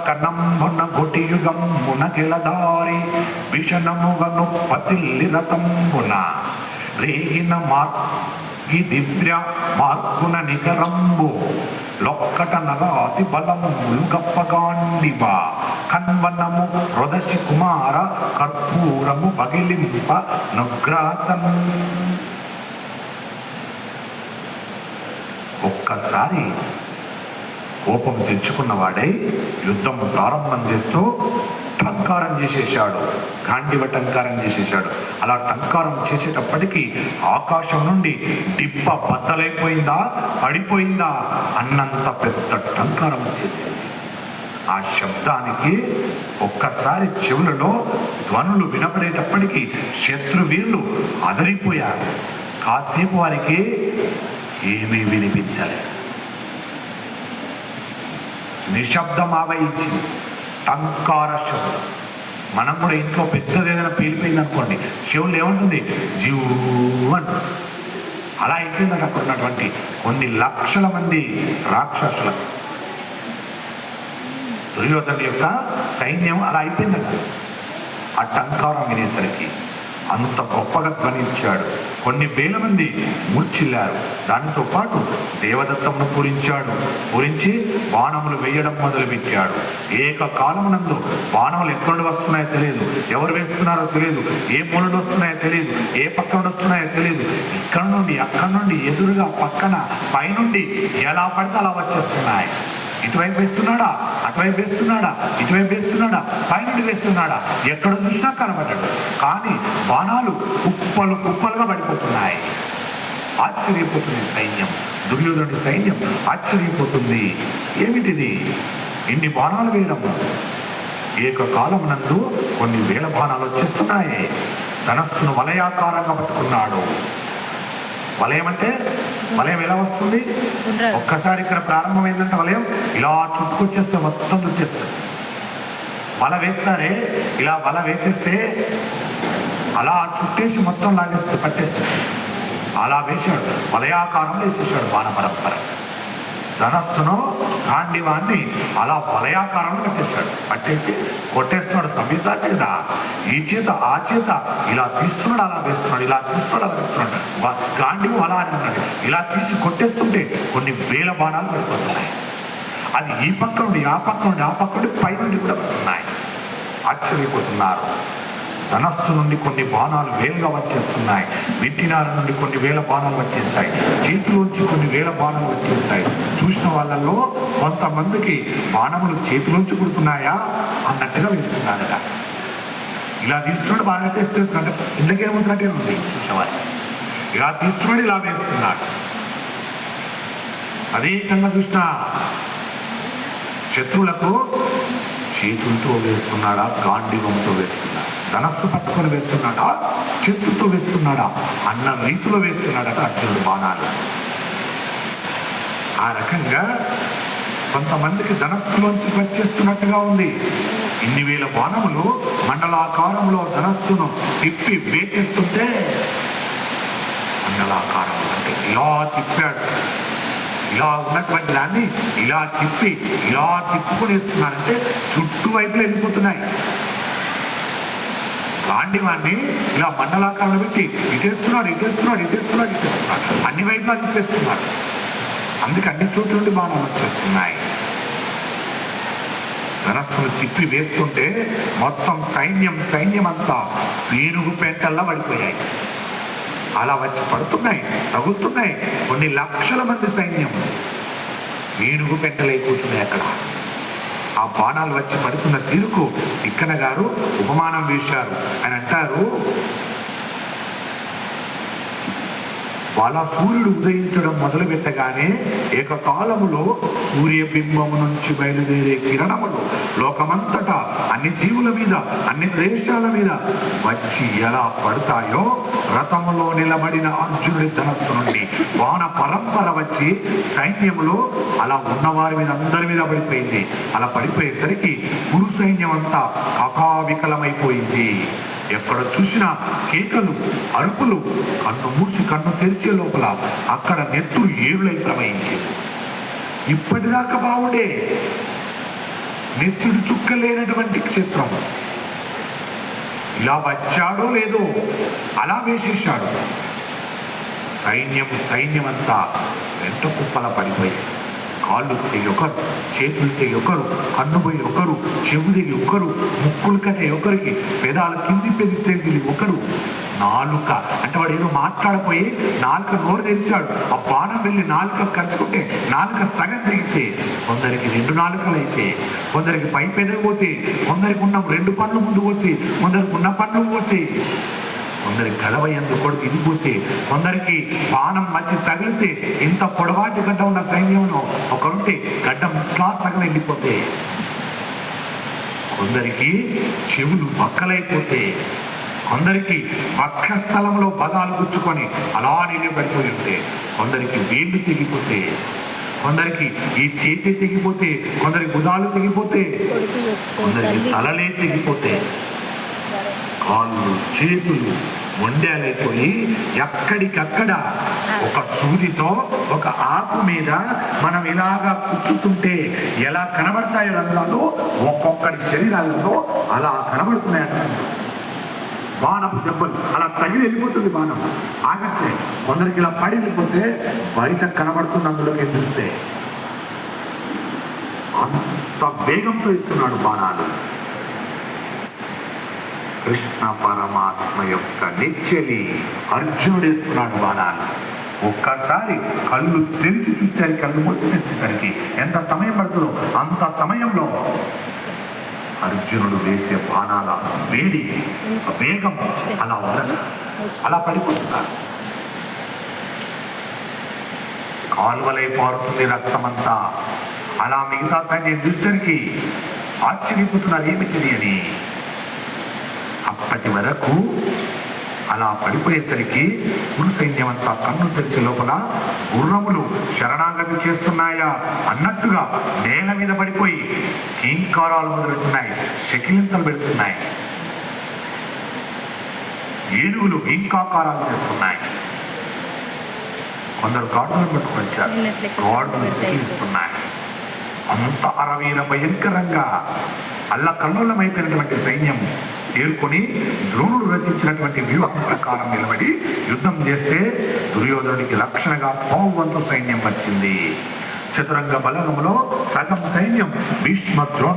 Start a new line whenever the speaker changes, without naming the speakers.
కనంబున గొటియుగంబున గిలదారి విషణముగను పతిల్లి రతంబున రేగిన మార్గి దివ్య మార్గున నికరంబు లొక్కట నరాతి బలములు గప్పగాండివ కన్వనము హృదసి కుమార కర్పూరము పగిలింప నుగ్రాతన్. ఒక్కసారి కోపం తెచ్చుకున్నవాడై యుద్ధం ప్రారంభం చేస్తూ టంకారం చేసేశాడు, గాండివ టంకారం చేసేశాడు. అలా టంకారం చేసేటప్పటికీ ఆకాశం నుండి డిప్ప బద్దలైపోయిందా పడిపోయిందా అన్నంత పెద్ద టంకారం చేసేది. ఆ శబ్దానికి ఒక్కసారి చెవులలో ధ్వనులు వినపడేటప్పటికీ శత్రువీరులు అదరిపోయారు. కాసేపు వారికి ఏమీ వినిపించలేదు. నిశ్శబ్దం ఆవహించింది, టంకార శబ్దం. మనం కూడా ఇంట్లో పెద్దది ఏదైనా పేలిపోయింది అనుకోండి, చెవులు ఏముంటుంది జీవన్ అలా అయిపోయిందంట. అక్కడ ఉన్నటువంటి కొన్ని లక్షల మంది రాక్షసులకు, దుర్యోధను యొక్క సైన్యం అలా అయిపోయిందంట. ఆ టంకారం వినేసరికి అంత గొప్పగా ధ్వనించాడు. కొన్ని వేల మంది మూర్ఛిల్లారు. దానితో పాటు దేవదత్తమును పూరించి బాణములు వేయడం మొదలుపెట్టాడు. ఏకకాలమునందు బాణములు ఎక్కడి నుండి వస్తున్నాయో తెలియదు, ఎవరు వేస్తున్నారో తెలియదు, ఏ మూల నుండి వస్తున్నాయో తెలియదు, ఏ పక్క నుండి వస్తున్నాయో తెలియదు. ఇక్కడ నుండి అక్కడి నుండి ఎదురుగా పక్కన పైనుండి ఎలా పడితే అలా వచ్చేస్తున్నాయి. ఇటువైపు వేస్తున్నాడా, అటువైపు వేస్తున్నాడా, ఇటువైపు వేస్తున్నాడా, పైనుండి వేస్తున్నాడా, ఎక్కడ చూసినా కనబడ్డాడు. కానీ బాణాలు కుప్పలు కుప్పలుగా పడిపోతున్నాయి. ఆశ్చర్యపోతుంది సైన్యం, దుర్యోధనుడి సైన్యం ఆశ్చర్యపోతుంది. ఏమిటిది ఇన్ని బాణాలు వేయడము? ఏకకాలమునందు కొన్ని వేల బాణాలు వచ్చేస్తున్నాయి. ధనస్సును వలయాకారంగా పట్టుకున్నాడు. వలయం అంటే వలయం ఎలా వస్తుంది? ఒక్కసారి ఇక్కడ ప్రారంభమైందంటే వలయం ఇలా చుట్టుకొచ్చేస్తే మొత్తం చుట్టేస్తుంది. వల వేస్తారే, ఇలా వల వేసేస్తే అలా చుట్టేసి మొత్తం లాగేస్తే పట్టేస్తుంది. అలా వేసాడు, వలయాకారం వేసేసాడు బాణ పరంపర. ధనస్సును గాండివాన్ని అలా వలయాకారంలో పట్టేసి కొట్టేస్తున్నాడు. సవ్యసాచి కదా, ఈ చేత ఆ చేత ఇలా తీస్తున్నాడు, అలా వేస్తున్నాడు, ఇలా తీస్తున్నాడు, అలా వేస్తున్నాడు. గాండివం అలా అని ఉన్నది. ఇలా తీసి కొట్టేస్తుంటే కొన్ని వేల బాణాలు పడిపోతున్నాయి. అది ఈ పక్క నుండి ఆ పక్క నుండి ఆ పక్క నుండి పై నుండి కూడా పడుతున్నాయి. ఆశ్చర్యపోతున్నారు. ధనస్సు నుండి కొన్ని బాణాలు వేలుగా వచ్చేస్తున్నాయి. వింటినార నుండి కొన్ని వేల బాణాలు వచ్చేస్తాయి. చేతిలోంచి కొన్ని వేల బాణాలు వచ్చేస్తాయి. చూసిన వాళ్ళల్లో కొంతమందికి బాణములు చేతిలోంచి కుడుతున్నాయా అన్నట్టుగా వేస్తున్నాడట. ఇలా తీస్తున్నాడు, బాణం వేస్తున్నాడు, ఇందుకేముంటున్నట్టే ఉంది చూసేవారు. ఇలా తీస్తున్నాడు, ఇలా వేస్తున్నాడు. అదేకంగా చూసిన శత్రువులకు చేతులతో వేస్తున్నాడా, గాండివంతో వేస్తున్నాడా, ధనస్సు పట్టుకొని వేస్తున్నాడా, చేతులతో వేస్తున్నాడా అన్న రీతిలో వేస్తున్నాడట అర్జునుడు బాణాలు. ఆ రకంగా కొంతమందికి ధనస్సులోంచి వచ్చేస్తున్నట్టుగా ఉంది. ఇన్ని వేల బాణములు మండలాకారంలో ధనస్సును తిప్పి వేచేస్తుంటే, మండలాకారం అంటే ఇలా తిప్పాడు. ఇలా ఉన్నటువంటి దాన్ని ఇలా తిప్పి ఇలా తిప్పుకొని వేస్తున్నాడంటే చుట్టూ వైపులు వెళ్ళిపోతున్నాయి. గాండివాన్ని ఇలా మండలాకారంలో పెట్టి ఇటేస్తున్నాడు, ఇటేస్తున్నాడు, ఇటేస్తున్నాడు, ఇటేస్తున్నాడు, అన్ని వైపులా తిప్పేస్తున్నాడు. అందుకే అన్ని చోట్ల నుండి బాణాలు వచ్చేస్తున్నాయి. ధనస్సును తిప్పి వేస్తుంటే మొత్తం సైన్యం అంతా పీనుగు పెంటల్లా పడిపోయాయి. అలా వచ్చి పడుతున్నాయి, తగులుతున్నాయి. కొన్ని లక్షల మంది సైన్యం ఏనుగు పెంటలై కూర్చున్నాయి అక్కడ. ఆ బాణాలు వచ్చి పడుతున్న తీరుకు తిక్కన గారు ఉపమానం వేశారు. ఆయన అంటారు, వాళ్ళ సూర్యుడు ఉదయించడం మొదలు పెట్టగానే ఏకకాలములో సూర్యబింబము నుంచి బయలుదేరే కిరణములు లోకమంతటా అన్ని జీవుల మీద, అన్ని దేశాల మీద వచ్చి ఎలా పడతాయో, రథములో నిలబడిన అర్జునుడి ధనస్సు నుండి బాణ పరంపర వచ్చి సైన్యములో అలా ఉన్నవారి మీద అందరి మీద పడిపోయింది. అలా పడిపోయేసరికి కురు సైన్యం అంతా అకావికలమైపోయింది. ఎక్కడ చూసినా కేకలు, అరుపులు, కన్ను మూసి కన్ను తెరిచే లోపల అక్కడ నెత్తులు ఏరులై ప్రవహించింది. ఇప్పటిదాకా బావుడే, నెత్తుడు చుక్కలేనటువంటి క్షేత్రం. ఇలా వచ్చాడో లేదో అలా వేసేశాడు. సైన్యమంతా వెంట కుప్పల పడిపోయి, కాళ్ళు తెగి ఒకరు, చేతులు తెగి ఒకరు, కన్ను పోయి ఒకరు, చెవు తెగి ఒకరు, ముక్కులు కట్టే ఒకరికి, పెదాలు కింది పెది తెగి ఒకరు, నాలుక అంటే వాడు ఏదో మాట్లాడపోయి నాలుక నోరు తెరిచాడు. ఆ బాణం వెళ్ళి నాలుక కరుచుకుంటే నాలుక సగం తెగితే, కొందరికి 2 నాలుకలు అయితే, కొందరికి పై పెదవి పోతే, కొందరికి ఉన్న 2 పండ్లు ముందు పోతే, కొందరికి ఉన్న పండ్లు పోతే, కొందరికి గడవ ఎందుకు కొడుకు ఇదిపోతే, కొందరికి బాణం మధ్య తగిలితే, ఇంత పొడవాటి గడ్డ ఉన్న సైన్యంలో ఒకరుంటే గడ్డ ముట్లా సగం వెళ్ళిపోతే, కొందరికి చెవులు మక్కలైపోతే, కొందరికి వక్షస్థలంలో పదాలు గుచ్చుకొని అలా నిలబడిపోయి ఉంటే, కొందరికి వేళ్ళు తెగిపోతే, కొందరికి ఈ చేతి తెగిపోతే, కొందరికి బుధాలు తెగిపోతే, కొందరికి తలలే తెగిపోతే, కాళ్ళు చేతులు మొండాలైపోయి ఎక్కడికక్కడ ఒక సూదితో ఒక ఆకు మీద మనం ఇలాగా కూర్చుంటే ఎలా కనబడతాయో రంధ్రాలు ఒక్కొక్కడి శరీరాలలో అలా కనబడుతున్నాయట. బాణపు దెబ్బలు అలా తగిలి వెళ్ళిపోతుంది. బాణం ఆగట్లే. కొందరికి ఇలా పడి వెళ్ళిపోతే బయట కనబడుతుంది, అందులోకి చూస్తే అంత వేగంతో ఇస్తున్నాడు బాణాలు. కృష్ణ పరమాత్మ యొక్క నెచ్చెలి అర్జునుడేస్తున్నాడు బాణాలు. ఒక్కసారి కళ్ళు తెరిచి చూసేసరికి, కళ్ళు మూసి తెరిచేసరికి ఎంత సమయం పడుతుందో అంత సమయంలో అర్జునుడు వేసే బాణాల వేడి వేగం అలా ఉండదు, అలా పడిపోతున్నారు. కాలువలై పారుతుంది రక్తమంతా. అలా మిగతా సైన్యం చూసేసరికి ఆశ్చర్యపోతున్నారు, ఏమిటి అని. అప్పటి వరకు అలా పడిపోయేసరికి గురు సైన్యం అంతా కన్ను తెరిచే లోపల గుర్రములు శరణాగతి చేస్తున్నాయా అన్నట్టుగా నేల మీద పడిపోయి కీంకారాలు మొదలెడుతున్నాయి, శకిలింతలు పెడుతున్నాయి. ఏనుగులు కీంకాకారాలు చేస్తున్నాయి. కొందరు గాడులను పట్టుకొచ్చారు, గాడులు శకిలిస్తున్నాయి. అంత అరవీర భయంకరంగా అల్ల కల్లోలమైపోయినటువంటి సైన్యం తేరుకొని ద్రోణుడు రచించినటువంటి వ్యూహం ప్రకారం నిలబడి యుద్ధం చేస్తే దుర్యోధనుడికి రక్షణగా పావువంతు సైన్యం వచ్చింది. చతురంగ బలగంలో సగం సైన్యం భీష్మ ద్రోణ